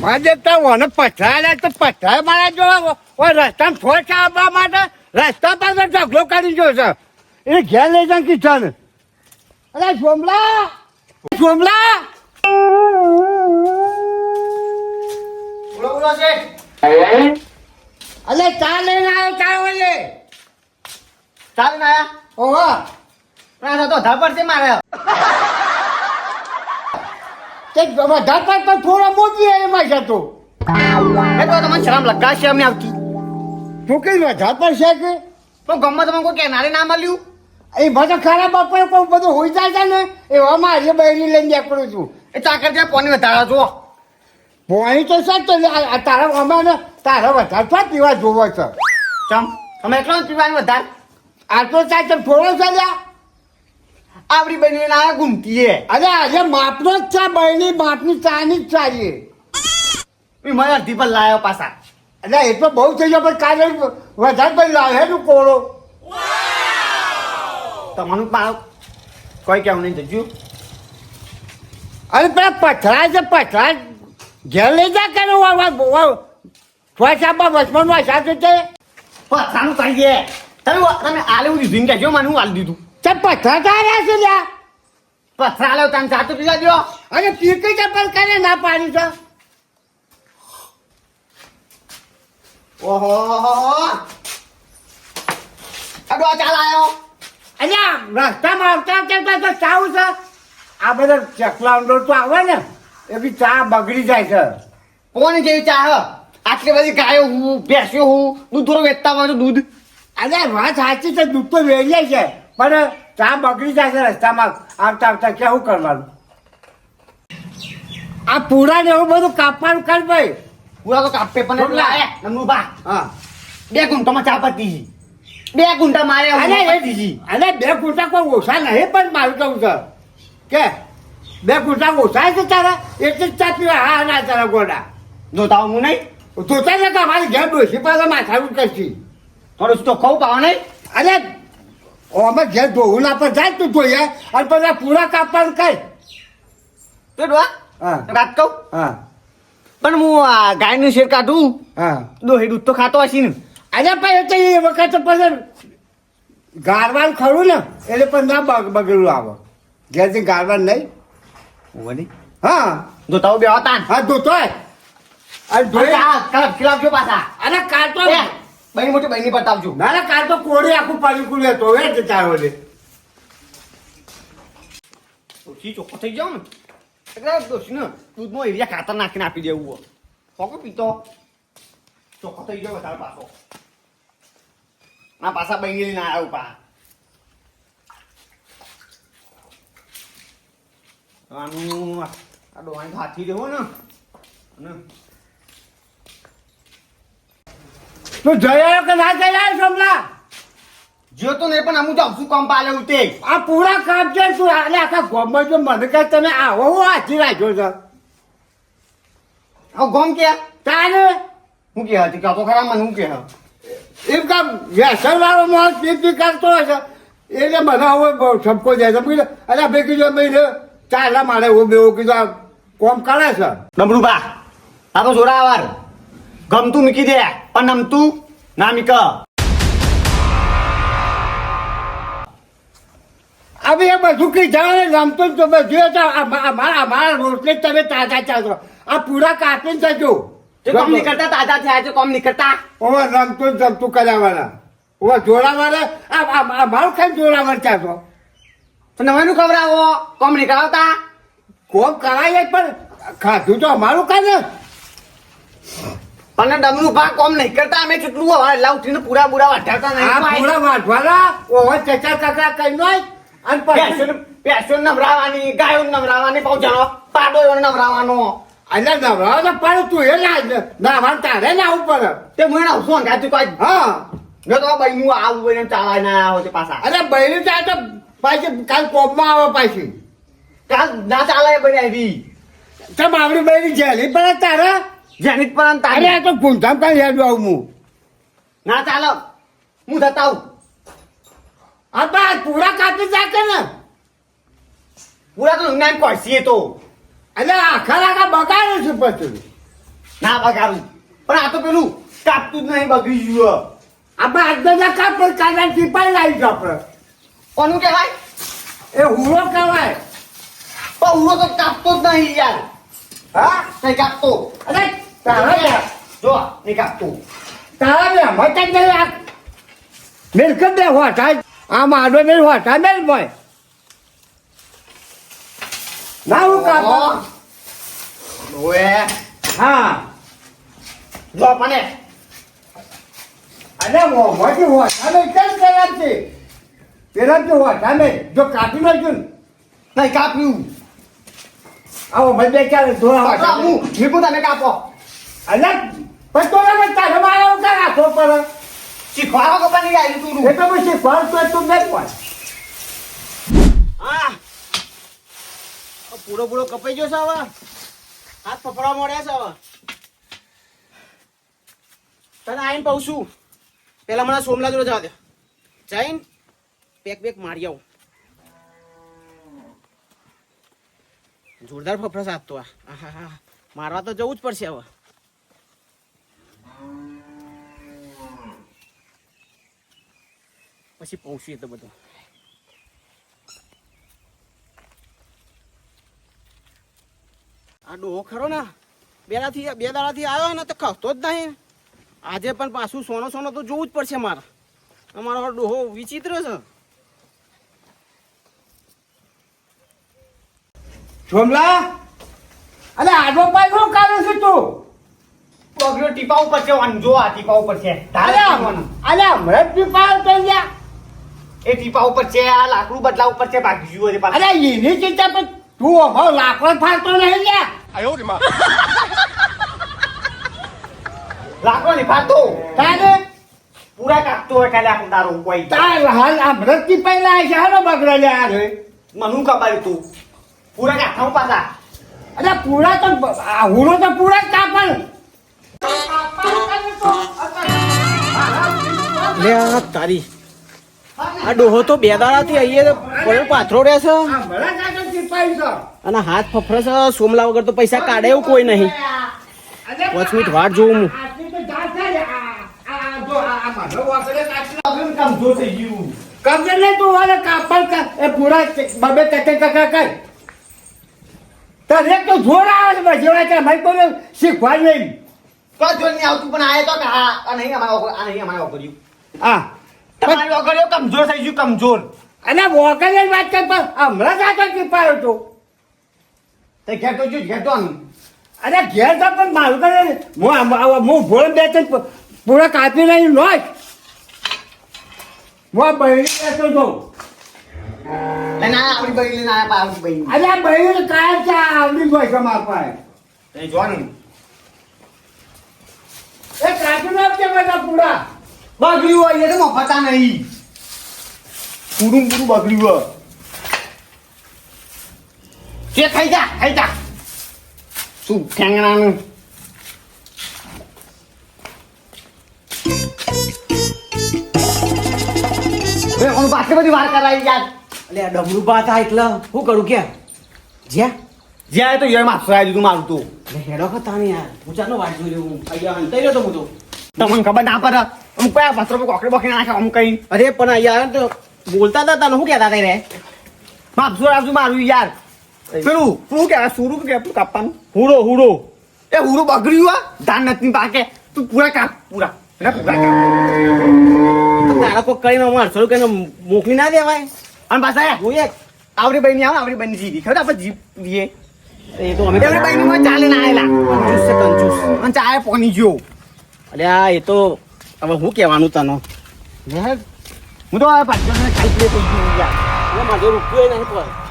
આજે તો મને પથરાય તો પથરાય મારા જો રસ્તામાં થોડ આવવા માટે રસ્તા પર ઢગલો કરી ગયો છે એ ઘેર લઈ જાય કિચન. અરે સોમલા સોમલા બોલો બોલો છે. અરે ચા લઈને આવ્યો ચા વળે. ચાલ ને આયા ઓહો ના તો ધાપડ છે મારે. તે વધાર પર તો થોડો મોટી એમાં છે તું એ તો તમને શરમ લગાશે અમને આવતી. તું કઈ વધાર પર છે કે તો ગમમાં તમે કોઈ કેનારે ના મળ્યું. એ બધા ખરાબ બપોરે કોઈ બધું હોઈ જાય છે ને એવા મારી બહેરી લઈને નીકળું છું. એ ચાકર છે પોની વધારા જો. પોણી તો સર તો તારા અમારે તારા વધારે છો પીવા જોવો છે. ચમ તમે એકલો જ પીવાની વધાર. આટલો ચા તો થોડો છે લ્યા. આવડી બની ના ઘૂમતી હે. અરે આજે માપનો જ ચા બહેની માપની ચાની જ ચાહીએ. મને અડધી પર લાયો પાછા. એટલે એટલો બહુ થઈ ગયો પણ કાલે વધારે ભાઈ લાવે તું કોળો. તમારું મારો કોઈ કેવું નહીં જજુ. અરે પેલા પથરા છે પથરા ઘેર લઈ જા કે થોડા વચમાં વાસા છે તે પથરાનું કરી દે. તમે આલે હું દીધું કહેજો મને હું આલી દીધું. તે પથરા ક્યાં રહ્યા છે લ્યા. પથરા લો તમે ચાતો પીવા દો. અને પીકી ચપ્પલ કરે ના પાડી છે. ઓહો અડો ચાલ આયો. અલ્યા રસ્તામાં આવતા તો ચાવું છે આ બધા ચકલા તો આવે ને એ બી ચા બગડી જાય છે. કોની જેવી ચા હ આટલી બધી ગાયો હું ભેંસ્યો હું દૂધ થોડું વેચતા હોય તો દૂધ. અરે વાત સાચી છે દૂધ તો વેચાય છે પણ ચા બગડી જાય છે રસ્તામાં આવતા આવતા કેવું કરવાનું. આ પૂરા ને એવું બધું કાપવાનું કર ભાઈ. પૂરા તો કાપે પણ લાવે નમનું બા. હા 2 ગુંઠામાં ચા પતી ગઈ. 2 ગુંઠા મારે પતી ગઈ. અરે 2 ગુંઠા કોઈ ઓછા નહીં પણ મારું કેવું છે કે 2 ગુંઠા ઓછા છે તારા એટલે જ ચા પીવા હા ના તારા ગોડા જોતા હું નહીં. જોતા ને કે અમારી ઘેર ડોસી પાસે માથાનું કરશી. થોડું તો ખવું પાવા નહીં. અરે અમે ઘેર ધોવું ના પર જાય તું જોઈએ અને બધા પૂરા કાપવાનું કઈ. તો ડોહા હા વાત કહું હા પણ હું આ ગાયનું શેર કાઢું હા દોહી દૂધ તો ખાતો હશે ને. અરે પણ તો એ વખત પછી ગારવાનું ખરું ને એટલે પણ ના બગડેલું આવે ઘેરથી ગારવાનું નહીં. ઓલી હા જોતા હું બે હતા હા ધોતો અને ખીલાવજો પાછા. અરે કાલ તો બહેની મોટી બહેની બતાવજો. ના ના કાલ તો કોળી આખું પાણી કુલે તો એ જ ચારો લે. ડોશી ચોખ્ખો થઈ જાવ ને એટલે ડોશીને દૂધમાં એવી ખાતર નાખીને આપી દેવું. હોકો પીતો ચોખ્ખો થઈ ગયો વધારે પાછો. ના પાછા બહેની લઈને આવ્યો પા. આનું આ ડોહાને હાથી દેવો ને અને તું જયા કે ના જયા સમલા જો તો નહીં પણ અમુક તો શું કામ પાલે ઉતે. આ પૂરા કામ છે તું આલે આખા ગોમમાં જો મને કઈ તમે આવો હું હાથી રાખ્યો છે આ ગોમ કે તારે હું કે હતી કાતો ખરા મને હું કે એમ કામ વ્યસન વાળો માણસ પીપી કરતો હશે એટલે બધા હવે છપકો જાય છે બીજું અરે ભાઈ કીધું ભાઈ ચાલા મારે હું બેવું કીધું આ કોમ કરે છે. ડમરું બા આ તો જોરાવર ગમતું મૂકી દે પણ નમતું ના મીક. હવે એ બધું કઈ જાય રમતો જ બધું અમારા રોટલી તમે તાજા ચાલશો આ પૂરા કાપીને જજો. કોમ નીકળતા તાજા થયા છે કોમ નીકળતા. ઓવે રમતો જ જમતું કર્યાવાળા ઓવે જોડાવાળા મારું ખાઈ જોડાવાર ચાલશો તો નવાનું ખવડાવો કોમ નીકળાવતા. કોમ કરાય પણ ખાધું તો અમારું કાંઈ ને. પણ ડમરું બા કોમ નહીં કરતા અમે કેટલું હવે લાવતીને પૂરા બુરા વાઢાવતા આ નહીં. પૂરા વાંચવાના ઓવે ચચા કકડા કઈ નોય અને પછી પેસો નવરાવાની ગાયો નવરાવાની પહોંચાડો પાડો એવો નવરાવાનો. એટલે નવરાવ તો પડે તું એ નાવા તારે લાવવું પડે. તે મને આવશું અંગાતું કોઈ હા જો તો બહેનું આવું બહેનું ચાલાય ના આવો તે પાછા. અરે બહેરી ચાલ તો પાછી કાલ કોમમાં આવે પાછી કાલ ના ચાલાય બની આવી તમ આવડી બહેરી જેલી પડે તારે જેની પર અરે તારે આ તો ગુંધામ કઈ હેડું આવું હું ના ચાલો હું જતા આવું. હા બા પૂરા કાપી જાકે ને પૂરા તો નામ કરશીએ તો એટલે આખા બગાડે છે પછી ના બગાડું પણ આ તો પેલું કાપતું જ નહીં બગડી ગયું આપણે આજના કાપડ કાઢા ટીપાઈ લાવી આપણે કોનું કહેવાય એ હુરો કહેવાય પણ હું તો કાપતો જ નહીં યાર હા નહીં કાપતો અરે તારા જો નહીં કાપતો તારા બે મત જ નહીં આ મિલકત બે હોઠા આ માડો મેં હોઠા મેં ભાઈ ના હું કાપા ઓએ હા જો મને અરે મોટી હોઠા મેં કેમ કરાવ છે પેલા તો હોઠા મેં જો કાપી નાખ્યું ને નહીં કાપ્યું આવો બધે ચાલે ધોળા પકડા હું નીકળું તમે કાપો અરે પણ તો ના તારે મારા ઉતા રાખો પર શીખવાડો કે બની આવી તું એ તો પછી ફળ તો તું બે પણ હા પૂરો પૂરો કપાઈ ગયો છે હવે હાથ પકડવા મળ્યા છે હવે તને આવીને કહું છું પેલા મને સોમલા જોડે જવા દે જઈને પેક મારી આવું જોરદાર ફફડા આપતો આ મારવા તો જવું જ પડશે હવે પછી પહોંચીએ તો બધું આ ડોહો ખરો ને બે દાડાથી આવ્યો ને તો ખાતો જ નહીં આજે પણ પાછું સોનો તો જોવું જ પડશે મારે અમારો ડોહો વિચિત્ર છે સોમલા અરે આડો પાય શું કાઢે છે તું પગલો ટીપા ઉપર છે જો આ ટીપા ઉપર છે અરે હમણાં પીપા તો લ્યા એ ટીપા ઉપર છે આ લાકડું બદલા ઉપર છે ભાગી ગયું છે પાછું. અરે એની ચિંતા પણ તું હવે લાકડો ફાડતો નહીં લ્યા લાકડો નહીં ફાટતો તારે પૂરા કાપતો હોય કાલે આખું તારું કોઈ તાર હાલ હમણાં પીપાઈ લાય છે હાલો બગડો લ્યા રે મનું ખબર તું પૂરા કાઠાઉં પાછા અરે પૂરા તો આ હુરો તો પૂરા જ કાપણ લે આ તારી આ ડોહો તો બે દાડાથી અહીંયા પાથરો રહે છે હમણાં કાઢો પીપાઈ છે અને હાથ ફફરે છે સોમલા વગર તો પૈસા કાઢે એવું કોઈ નહીં 5 મિનિટ વાટ જોઉં હું આટલી તો જાત છે ને. આ જો આ મારો વાપરે કાઢી કમજોર થઈ ગયું કબજે નહીં તું વાલે કાપડ એ પૂરા બબે ટકે કર તારે તો જોર આવે છે બસ જેવા કે ભાઈ કોઈ શીખવાડ નહીં કોઈ જોર નહીં આવતું પણ આયે તો કે આ નહીં અમારે કર્યું હા તમારી વગર કમજોર થઈ ગયું કમજોર અને વોકરની વાત કર પણ હમણાં જ આગળ ટીપાયો તો તે ઘેર તો જો ઘેર તો આનું અરે ઘેર તો પણ મારું કરે હું ભોળ બે ત્રણ પૂરા કાપી નહીં નોચ હું બહેરી બેસો છું લઈને આયા આપણી બહેન લઈને આયા આપણી બહેન અરે આ બહેરી કાંઈ છે આવડી હોય છે મારા પાસે તે જોવાનું એ કાપી નાખજે બધા પૂરા બગડ્યું હોય એ તો મફતા નહીં પૂરું બગડ્યું હોય તે થઈ જા શું ઠેંગણાનું પાછી બધી વાર કરાવી યાર અલે આ ડમરું બા હતા એટલે શું કરું કે જ્યાં જ્યાં તો યાર માથું આવી દીધું મારું તો અલે હેડો ખતા ને યાર હું ચાલો વાટ જોઈ લઉં અહીંયા હંતાઈ રહ્યો તો હું તો તમને ખબર ના પડે અમુક કયા પથરો પર કોકડી બકડી નાખે અમુક કઈ અરે પણ અહીંયા તો બોલતા હતા તને શું કહેતા હતા રે માપસો રાખજો મારું યાર પેલું શું કહેવાય સુરું કે કાપવાનું હુડો એ હુરું બગડ્યું હોય ધાન નથી પાકે તું પૂરા કાપ પૂરા એટલે પૂરા કાપ તારા કોઈ કરીને અમારે થોડું કઈને મોકલી ના દેવાય અને પાછા જોઈએ આવડી બહેની આવે આવડી બહેની જીધી ખબર આપણે જીપ દઈએ એ તો અમે એવડી બહેનીમાં ચાલે ના આવેલા કંજૂસ છે કંજૂસ અને ચાય પોની ગયો અલે આ એ તો હવે શું કહેવાનું તને હું તો હવે પાછળ ખાઈ પીએ થઈ ગયું યાર મારે રૂપિયો નહીં પડે